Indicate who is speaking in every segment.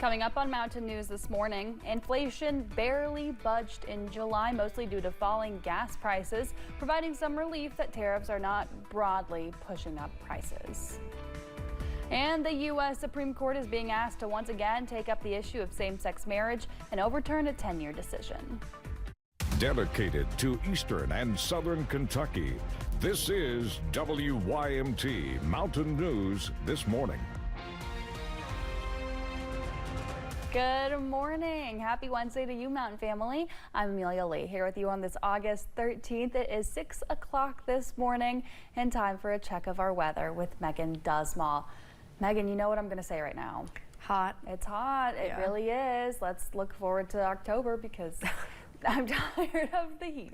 Speaker 1: Coming up on Mountain News this morning, inflation barely budged in July, mostly due to falling gas prices, providing some relief that tariffs are not broadly pushing up prices. And the U.S. Supreme Court is being asked to once again take up the issue of same-sex marriage and overturn a 10-year decision.
Speaker 2: Dedicated to Eastern and Southern Kentucky, this is WYMT Mountain News this morning.
Speaker 1: Good morning. Happy Wednesday to you, Mountain family. I'm Amelia Lee here with you on this August 13th. It is 6 o'clock this morning and time for a check of our weather with Megan Dusmall. Megan, you know what I'm going to say right now.
Speaker 3: Hot.
Speaker 1: It's hot. It really is. Let's look forward to October because I'm tired of the heat.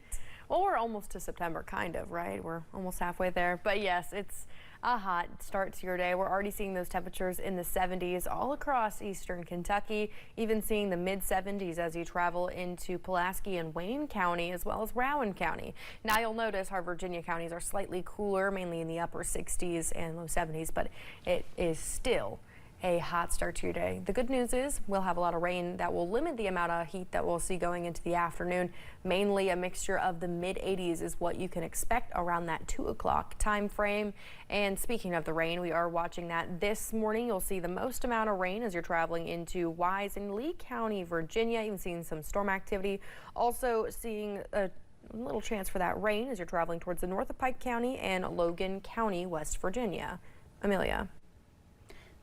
Speaker 3: Well, we're almost to September, kind of, right? We're almost halfway there. But yes, it's a hot start to your day. We're already seeing those temperatures in the 70s all across eastern Kentucky, even seeing the mid-70s as you travel into Pulaski and Wayne County, as well as Rowan County. Now you'll notice our Virginia counties are slightly cooler, mainly in the upper 60s and low 70s, but it is still a hot start to your day. The good news is we'll have a lot of rain that will limit the amount of heat that we'll see going into the afternoon. Mainly a mixture of the mid-80s is what you can expect around that 2 o'clock time frame. And speaking of the rain, we are watching that this morning. You'll see the most amount of rain as you're traveling into Wise and Lee County, Virginia, even seeing some storm activity. Also seeing a little chance for that rain as you're traveling towards the north of Pike County and Logan County, West Virginia. Amelia.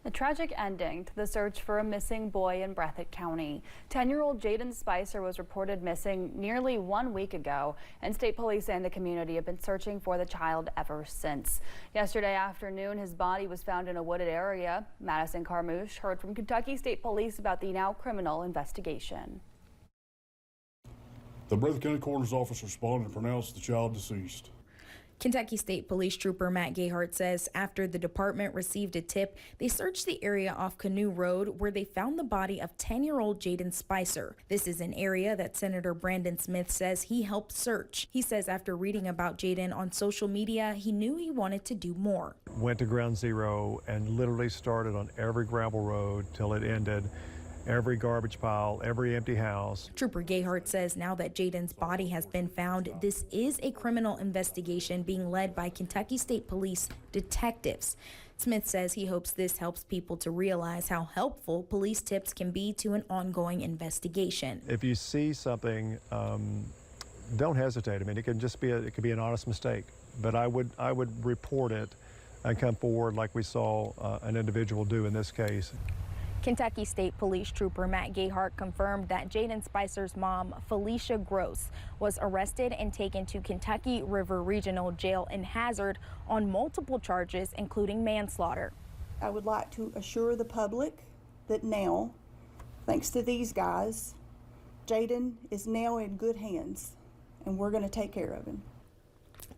Speaker 1: A tragic ending to the search for a missing boy in Breathitt County. 10-year-old Jaden Spicer was reported missing nearly 1 week ago, and state police and the community have been searching for the child ever since. Yesterday afternoon, his body was found in a wooded area. Madison Carmouche heard from Kentucky State Police about the now criminal investigation.
Speaker 4: The Breathitt County Coroner's Office responded and pronounced the child deceased.
Speaker 5: Kentucky State Police Trooper Matt Gayhart says after the department received a tip, they searched the area off Canoe Road where they found the body of 10-year-old Jaden Spicer. This is an area that Senator Brandon Smith says he helped search. He says after reading about Jaden on social media, he knew he wanted to do more.
Speaker 6: Went to ground zero and literally started on every gravel road till it ended. Every garbage pile, every empty house.
Speaker 5: Trooper Gayhart says now that Jaden's body has been found, this is a criminal investigation being led by Kentucky State Police detectives. Smith says he hopes this helps people to realize how helpful police tips can be to an ongoing investigation.
Speaker 6: If you see something, don't hesitate. I mean, it can just be it could be an honest mistake, but I would report it and come forward like we saw an individual do in this case.
Speaker 5: Kentucky State Police Trooper Matt Gayhart confirmed that Jaden Spicer's mom, Felicia Gross, was arrested and taken to Kentucky River Regional Jail in Hazard on multiple charges, including manslaughter.
Speaker 7: I would like to assure the public that now, thanks to these guys, Jaden is now in good hands, and we're going to take care of him.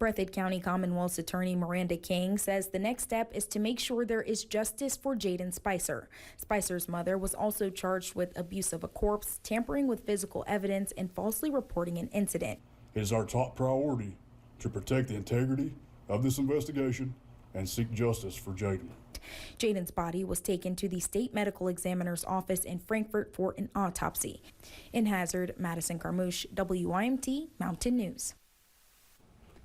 Speaker 5: Breathitt County Commonwealth's attorney Miranda King says the next step is to make sure there is justice for Jaden Spicer. Spicer's mother was also charged with abuse of a corpse, tampering with physical evidence, and falsely reporting an incident.
Speaker 4: It is our top priority to protect the integrity of this investigation and seek justice for Jaden.
Speaker 5: Jaden's body was taken to the state medical examiner's office in Frankfort for an autopsy. In Hazard, Madison Carmouche, WYMT Mountain News.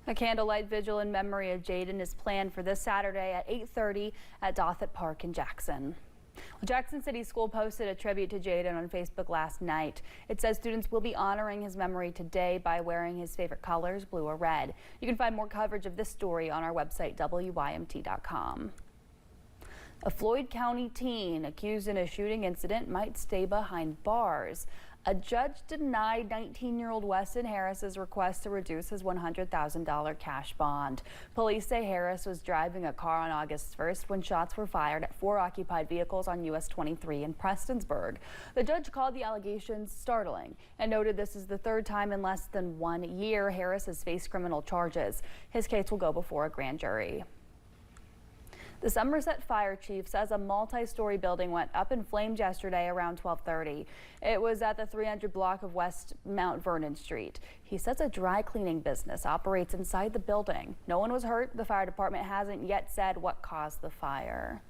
Speaker 1: A candlelight vigil in memory of Jaden is planned for this Saturday at 8:30 at Dothett Park in Jackson. Well, Jackson City School posted a tribute to Jaden on Facebook last night. It says students will be honoring his memory today by wearing his favorite colors, blue or red. You can find more coverage of this story on our website, WYMT.com. A Floyd County teen accused in a shooting incident might stay behind bars. A judge denied 19-year-old Weston Harris's request to reduce his $100,000 cash bond. Police say Harris was driving a car on August 1st when shots were fired at 4 occupied vehicles on US 23 in Prestonsburg. The judge called the allegations startling and noted this is the 3rd time in less than 1 year Harris has faced criminal charges. His case will go before a grand jury. The Somerset fire chief says a multi-story building went up in flames yesterday around 12:30. It was at the 300 block of West Mount Vernon Street. He says a dry cleaning business operates inside the building. No one was hurt. The fire department hasn't yet said what caused the fire.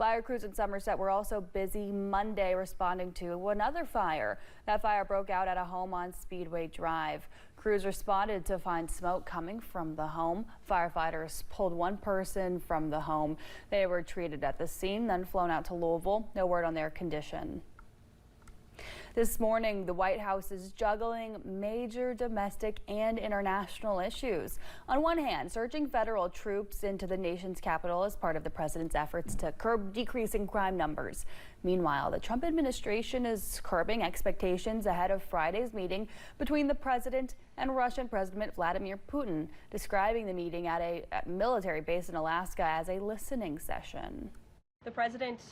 Speaker 1: Fire crews in Somerset were also busy Monday responding to another fire. That fire broke out at a home on Speedway Drive. Crews responded to find smoke coming from the home. Firefighters pulled one person from the home. They were treated at the scene, then flown out to Louisville. No word on their condition. This morning, the White House is juggling major domestic and international issues. On one hand, surging federal troops into the nation's capital as part of the president's efforts to curb decreasing crime numbers. Meanwhile, the Trump administration is curbing expectations ahead of Friday's meeting between the president and Russian President Vladimir Putin, describing the meeting at a military base in Alaska as a listening session.
Speaker 8: The president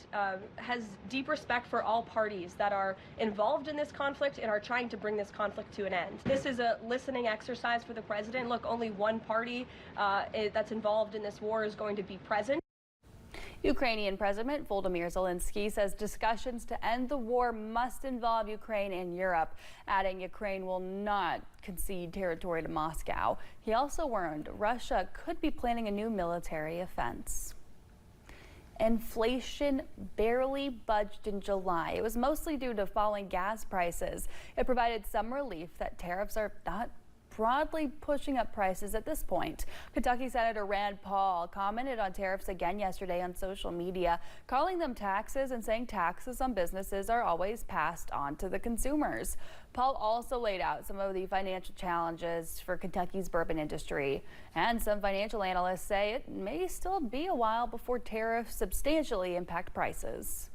Speaker 8: has deep respect for all parties that are involved in this conflict and are trying to bring this conflict to an end. This is a listening exercise for the president. Look, only one party that's involved in this war is going to be present.
Speaker 1: Ukrainian President Volodymyr Zelensky says discussions to end the war must involve Ukraine and Europe, adding Ukraine will not concede territory to Moscow. He also warned Russia could be planning a new military offense. Inflation barely budged in July. It was mostly due to falling gas prices. It provided some relief that tariffs are not broadly pushing up prices at this point. Kentucky Senator Rand Paul commented on tariffs again yesterday on social media, calling them taxes and saying taxes on businesses are always passed on to the consumers. Paul also laid out some of the financial challenges for Kentucky's bourbon industry, and some financial analysts say it may still be a while before tariffs substantially impact prices.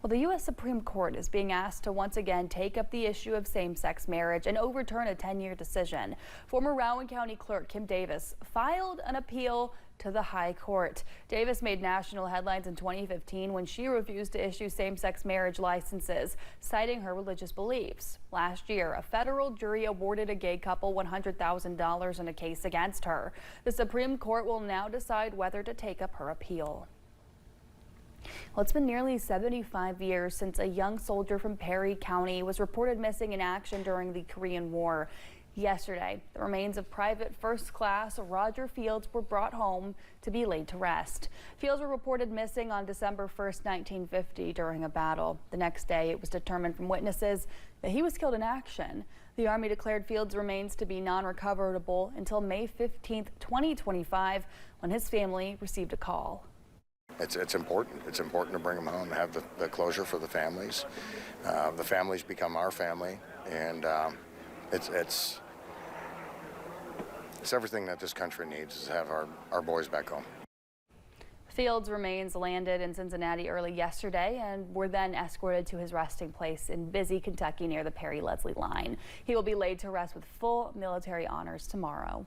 Speaker 1: Well, the U.S. Supreme Court is being asked to once again take up the issue of same-sex marriage and overturn a 10-year decision. Former Rowan County Clerk Kim Davis filed an appeal to the High Court. Davis made national headlines in 2015 when she refused to issue same-sex marriage licenses, citing her religious beliefs. Last year, a federal jury awarded a gay couple $100,000 in a case against her. The Supreme Court will now decide whether to take up her appeal. Well, it's been nearly 75 years since a young soldier from Perry County was reported missing in action during the Korean War. Yesterday, the remains of Private First Class Roger Fields were brought home to be laid to rest. Fields were reported missing on December 1st, 1950 during a battle. The next day, it was determined from witnesses that he was killed in action. The Army declared Fields' remains to be non-recoverable until May 15th, 2025, when his family received a call.
Speaker 9: It's important. It's important to bring them home and have the closure for the families. The families become our family, and it's everything that this country needs is to have our boys back home.
Speaker 1: Fields' remains landed in Cincinnati early yesterday and were then escorted to his resting place in Busy, Kentucky, near the Perry-Leslie line. He will be laid to rest with full military honors tomorrow.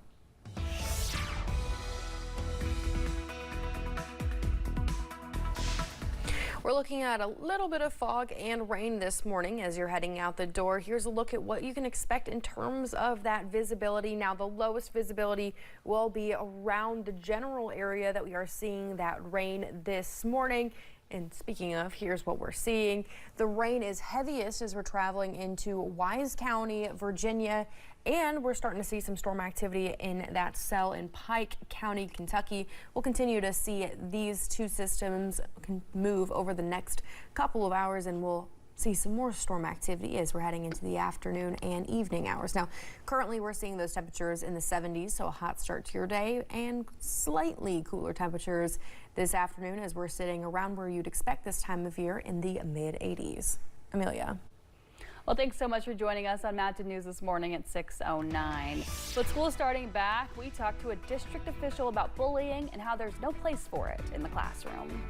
Speaker 3: We're looking at a little bit of fog and rain this morning as you're heading out the door. Here's a look at what you can expect in terms of that visibility. Now, the lowest visibility will be around the general area that we are seeing that rain this morning. And speaking of, here's what we're seeing. The rain is heaviest as we're traveling into Wise County, Virginia, and we're starting to see some storm activity in that cell in Pike County, Kentucky. We'll continue to see these two systems move over the next couple of hours, and we'll see some more storm activity as we're heading into the afternoon and evening hours. Now, currently we're seeing those temperatures in the 70s, so a hot start to your day, and slightly cooler temperatures this afternoon as we're sitting around where you'd expect this time of year in the mid-80s. Amelia.
Speaker 1: Well, thanks so much for joining us on Mountain News this morning at 6:09. With school starting back, we talked to a district official about bullying and how there's no place for it in the classroom.